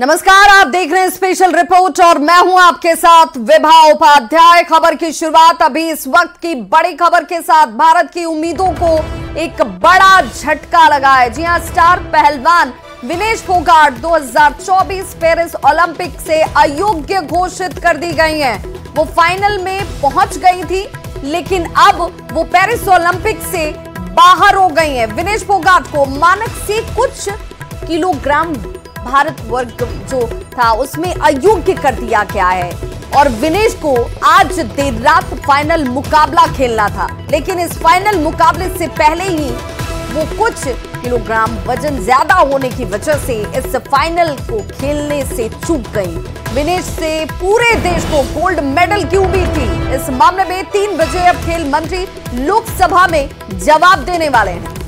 नमस्कार, आप देख रहे हैं स्पेशल रिपोर्ट और मैं हूं आपके साथ विभा उपाध्याय। खबर की शुरुआत अभी इस वक्त की बड़ी खबर के साथ। भारत की उम्मीदों को एक बड़ा झटका लगा है। जी हां, स्टार पहलवान विनेश फोगाट 2024 पेरिस ओलंपिक से अयोग्य घोषित कर दी गई हैं। वो फाइनल में पहुंच गई थी, लेकिन अब वो पेरिस ओलंपिक से बाहर हो गई हैं। विनेश फोगाट को मानक से कुछ किलोग्राम भारत वर्ग जो था उसमें अयोग्य कर दिया गया है और विनेश को आज देर रात फाइनल मुकाबला खेलना था, लेकिन इस फाइनल मुकाबले से पहले ही वो कुछ किलोग्राम वजन ज्यादा होने की वजह से इस फाइनल को खेलने से चूक गई। विनेश से पूरे देश को गोल्ड मेडल की उम्मीद थी। इस मामले में 3 बजे अब खेल मंत्री लोकसभा में जवाब देने वाले हैं।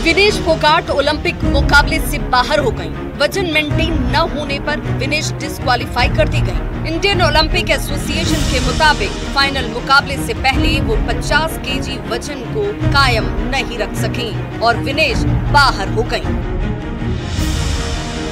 विनेश फोगाट ओलंपिक मुकाबले से बाहर हो गईं। वजन मेंटेन न होने पर विनेश डिस्क्वालीफाई कर दी गईं। इंडियन ओलंपिक एसोसिएशन के मुताबिक फाइनल मुकाबले से पहले वो 50 केजी वजन को कायम नहीं रख सकीं और विनेश बाहर हो गईं।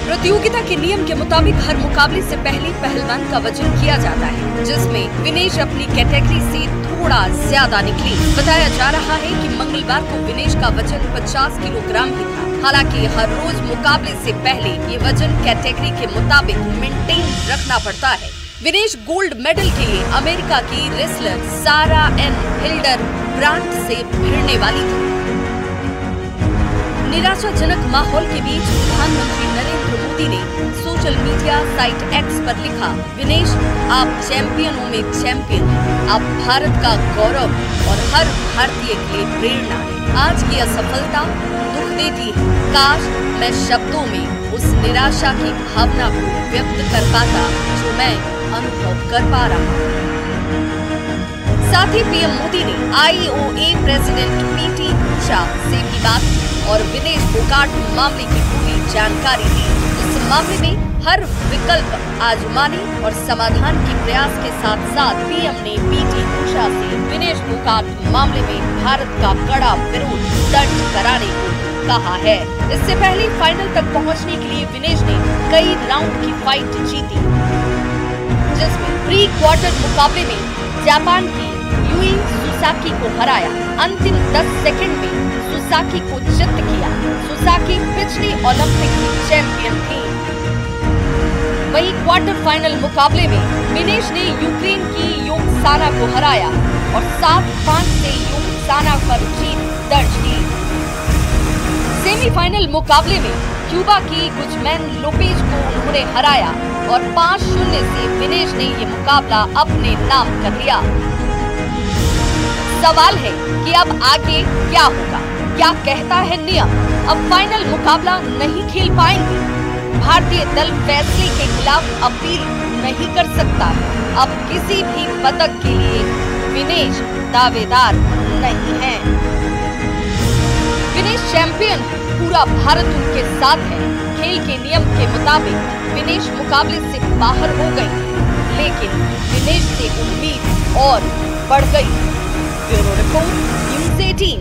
प्रतियोगिता के नियम के मुताबिक हर मुकाबले से पहले पहलवान का वजन किया जाता है, जिसमें विनेश अपनी कैटेगरी से थोड़ा ज्यादा निकली। बताया जा रहा है कि मंगलवार को विनेश का वजन 50 किलोग्राम ही था। हालांकि हर रोज मुकाबले से पहले ये वजन कैटेगरी के मुताबिक मेंटेन रखना पड़ता है। विनेश गोल्ड मेडल के लिए अमेरिका की रेसलर सारा एन हिल्डरब्रांट से भिड़ने वाली थी। निराशाजनक माहौल के बीच प्रधानमंत्री नरेंद्र मोदी ने सोशल मीडिया साइट एक्स पर लिखा, विनेश आप चैंपियनों में चैंपियन, आप भारत का गौरव और हर भारतीय के लिए प्रेरणा है। आज की असफलता दुख देती है। काश मैं शब्दों में उस निराशा की भावना को व्यक्त कर पाता जो मैं अनुभव कर पा रहा हूँ। साथ ही पीएम मोदी ने IOA प्रेसिडेंट PT ऊषा से भी बात की और विनेश फोगाट मामले की पूरी जानकारी दी। इस मामले में हर विकल्प आजमाने और समाधान के प्रयास के साथ साथ पीएम ने PT ऊषा से विनेश फोगाट मामले में भारत का कड़ा विरोध दर्ज कराने को कहा है। इससे पहले फाइनल तक पहुंचने के लिए विनेश ने कई राउंड की फाइट जीती, जिसमें प्री क्वार्टर मुकाबले में जापान की यूई सुसाकी को हराया। अंतिम 10 सेकंड में सुसाकी को चित्त किया। सुसाकी पिछली ओलंपिक की चैंपियन थी। वहीं क्वार्टर फाइनल मुकाबले में विनेश ने यूक्रेन की योक्साना को हराया और 7-5 से योक्साना पर जीत दर्ज की। सेमीफाइनल मुकाबले में क्यूबा की गुजमैन लोपेज को उन्होंने हराया और 5-0 से विनेश ने ये मुकाबला अपने नाम कर लिया। सवाल है कि अब आगे क्या होगा? क्या कहता है नियम? अब फाइनल मुकाबला नहीं खेल पाएंगे। भारतीय दल फैसले के खिलाफ अपील नहीं कर सकता। अब किसी भी पदक के लिए विनेश दावेदार नहीं है। विनेश चैंपियन, पूरा भारत उनके साथ है। खेल के नियम के मुताबिक विनेश मुकाबले से बाहर हो गई, लेकिन विनेश से उम्मीद और बढ़ गई। Bureau report, news 18।